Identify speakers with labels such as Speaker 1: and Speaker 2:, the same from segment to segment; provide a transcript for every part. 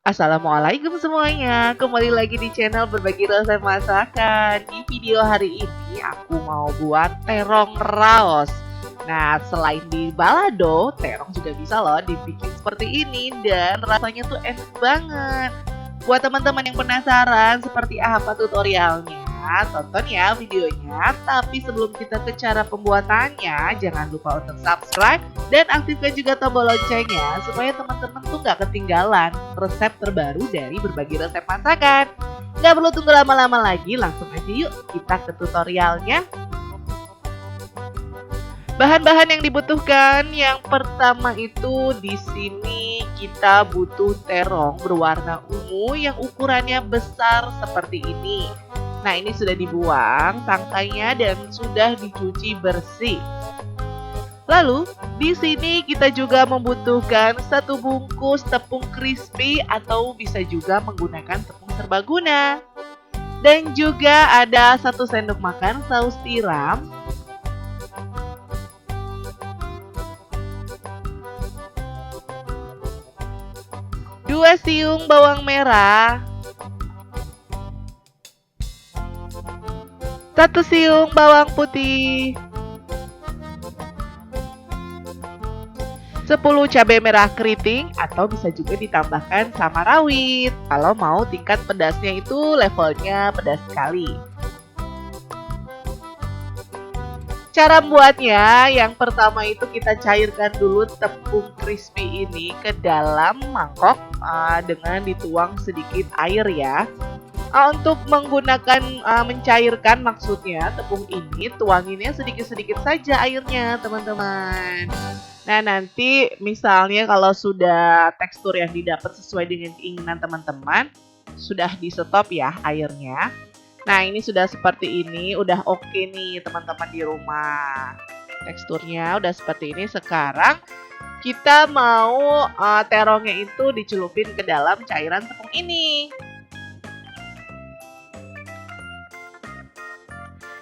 Speaker 1: Assalamualaikum semuanya, kembali lagi di channel berbagi resep masakan. Di video hari ini aku mau buat terong raos. Nah, selain di balado, terong juga bisa loh dibikin seperti ini dan rasanya tuh enak banget. Buat teman-teman yang penasaran seperti apa tutorialnya, tonton ya videonya. Tapi sebelum kita ke cara pembuatannya, jangan lupa untuk subscribe dan aktifkan juga tombol loncengnya supaya teman-teman tuh nggak ketinggalan resep terbaru dari berbagi resep masakan. Nggak perlu tunggu lama-lama lagi, langsung aja yuk kita ke tutorialnya. Bahan-bahan yang dibutuhkan, yang pertama itu di sini kita butuh terong berwarna ungu yang ukurannya besar seperti ini. Nah, ini sudah dibuang tangkainya dan sudah dicuci bersih. Lalu, di sini kita juga membutuhkan 1 bungkus tepung crispy atau bisa juga menggunakan tepung serbaguna. Dan juga ada 1 sendok makan saus tiram, 2 siung bawang merah, 1 siung bawang putih, 10 cabai merah keriting atau bisa juga ditambahkan sama rawit. Kalau mau tingkat pedasnya itu levelnya pedas sekali. Cara membuatnya, yang pertama itu kita cairkan dulu tepung crispy ini ke dalam mangkok dengan dituang sedikit air ya. Untuk menggunakan mencairkan maksudnya tepung ini tuanginnya sedikit-sedikit saja airnya teman-teman. Nah, nanti misalnya kalau sudah tekstur yang didapat sesuai dengan keinginan teman-teman, sudah di stop ya airnya. Nah, ini sudah seperti ini, udah oke nih teman-teman di rumah. Teksturnya udah seperti ini. Sekarang kita mau terongnya itu dicelupin ke dalam cairan tepung ini.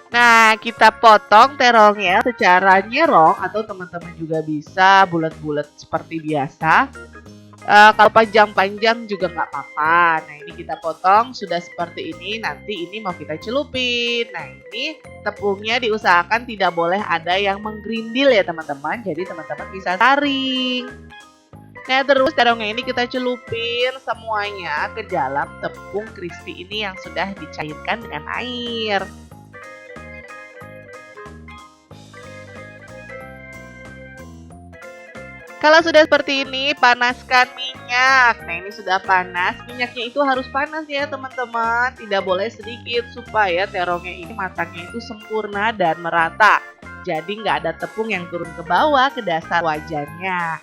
Speaker 1: Nah, kita potong terongnya secara nyerong atau teman-teman juga bisa bulat-bulat seperti biasa. Kalau panjang-panjang juga nggak apa-apa. Nah, ini kita potong sudah seperti ini. Nanti ini mau kita celupin. Nah, ini tepungnya diusahakan tidak boleh ada yang menggerindil ya teman-teman. Jadi teman-teman bisa saring. Nah, terus terongnya ini kita celupin semuanya ke dalam tepung crispy ini yang sudah dicairkan dengan air. Kalau sudah seperti ini, panaskan minyak. Nah, ini sudah panas. Minyaknya itu harus panas ya, teman-teman. Tidak boleh sedikit supaya terongnya ini matangnya itu sempurna dan merata. Jadi nggak ada tepung yang turun ke bawah ke dasar wajannya.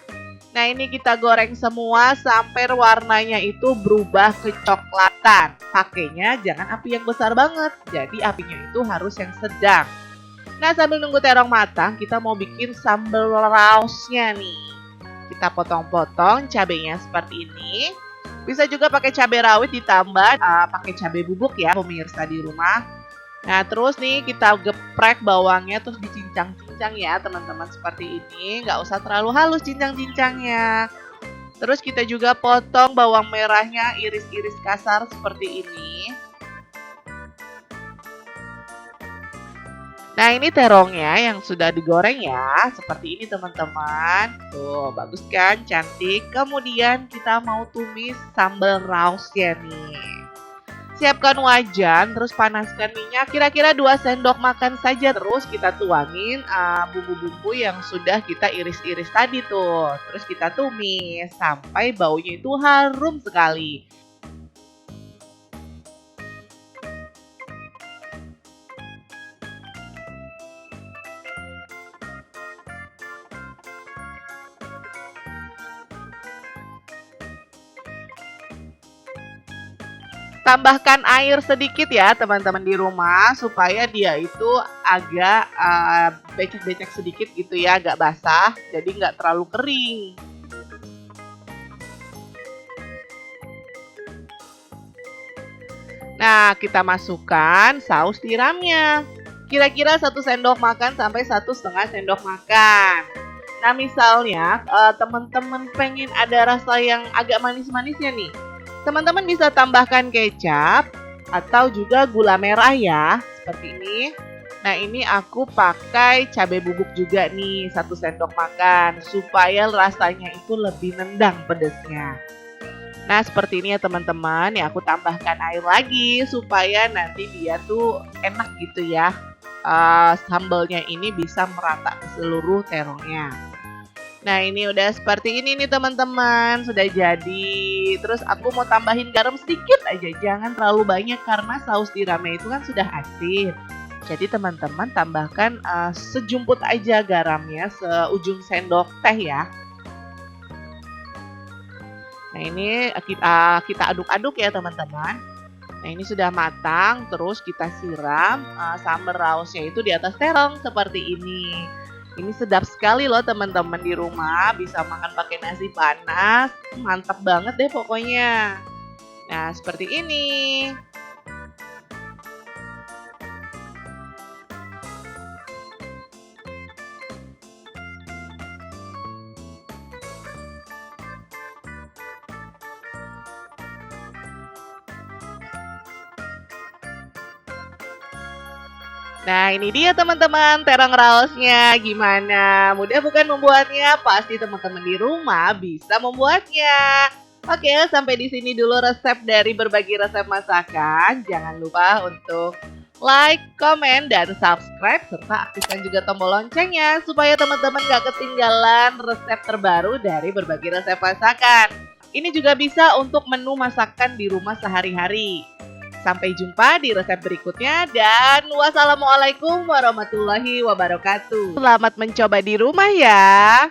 Speaker 1: Nah, ini kita goreng semua sampai warnanya itu berubah kecoklatan. Pakainya jangan api yang besar banget. Jadi apinya itu harus yang sedang. Nah, sambil nunggu terong matang, kita mau bikin sambal raosnya nih. Kita potong-potong cabenya seperti ini. Bisa juga pakai cabai rawit ditambah pakai cabai bubuk ya pemirsa di rumah. Nah, terus nih kita geprek bawangnya terus dicincang-cincang ya teman-teman seperti ini. Nggak usah terlalu halus cincang-cincangnya. Terus kita juga potong bawang merahnya iris-iris kasar seperti ini. Nah, ini terongnya yang sudah digoreng ya, seperti ini teman-teman. Tuh, bagus kan, cantik. Kemudian kita mau tumis sambal raosnya nih. Siapkan wajan, terus panaskan minyak kira-kira 2 sendok makan saja. Terus kita tuangin bumbu-bumbu yang sudah kita iris-iris tadi tuh. Terus kita tumis sampai baunya itu harum sekali. Tambahkan air sedikit ya teman-teman di rumah supaya dia itu agak becek-becek sedikit gitu ya, agak basah, jadi nggak terlalu kering. Nah, kita masukkan saus tiramnya. Kira-kira 1 sendok makan sampai 1,5 sendok makan. Nah, misalnya teman-teman pengen ada rasa yang agak manis-manisnya nih. Teman-teman bisa tambahkan kecap atau juga gula merah ya, seperti ini. Nah, ini aku pakai cabai bubuk juga nih, 1 sendok makan, supaya rasanya itu lebih nendang pedasnya. Nah, seperti ini ya teman-teman, ya aku tambahkan air lagi supaya nanti dia tuh enak gitu ya. Sambalnya ini bisa merata ke seluruh terongnya. Nah, ini udah seperti ini nih teman-teman, sudah jadi. Terus aku mau tambahin garam sedikit aja, jangan terlalu banyak karena saus tiramnya itu kan sudah asin. Jadi teman-teman tambahkan sejumput aja garamnya, seujung sendok teh ya. Nah, ini kita aduk-aduk ya teman-teman. Nah, ini sudah matang, terus kita siram sambal rausnya itu di atas terong seperti ini. Ini sedap sekali loh teman-teman di rumah, bisa makan pakai nasi panas, mantap banget deh pokoknya. Nah, seperti ini. Nah, ini dia teman-teman terong raosnya. Gimana? Mudah bukan membuatnya? Pasti teman-teman di rumah bisa membuatnya. Oke, sampai di sini dulu resep dari berbagi resep masakan. Jangan lupa untuk like, komen, dan subscribe, serta aktifkan juga tombol loncengnya supaya teman-teman gak ketinggalan resep terbaru dari berbagi resep masakan. Ini juga bisa untuk menu masakan di rumah sehari-hari. Sampai jumpa di resep berikutnya dan wassalamualaikum warahmatullahi wabarakatuh. Selamat mencoba di rumah ya.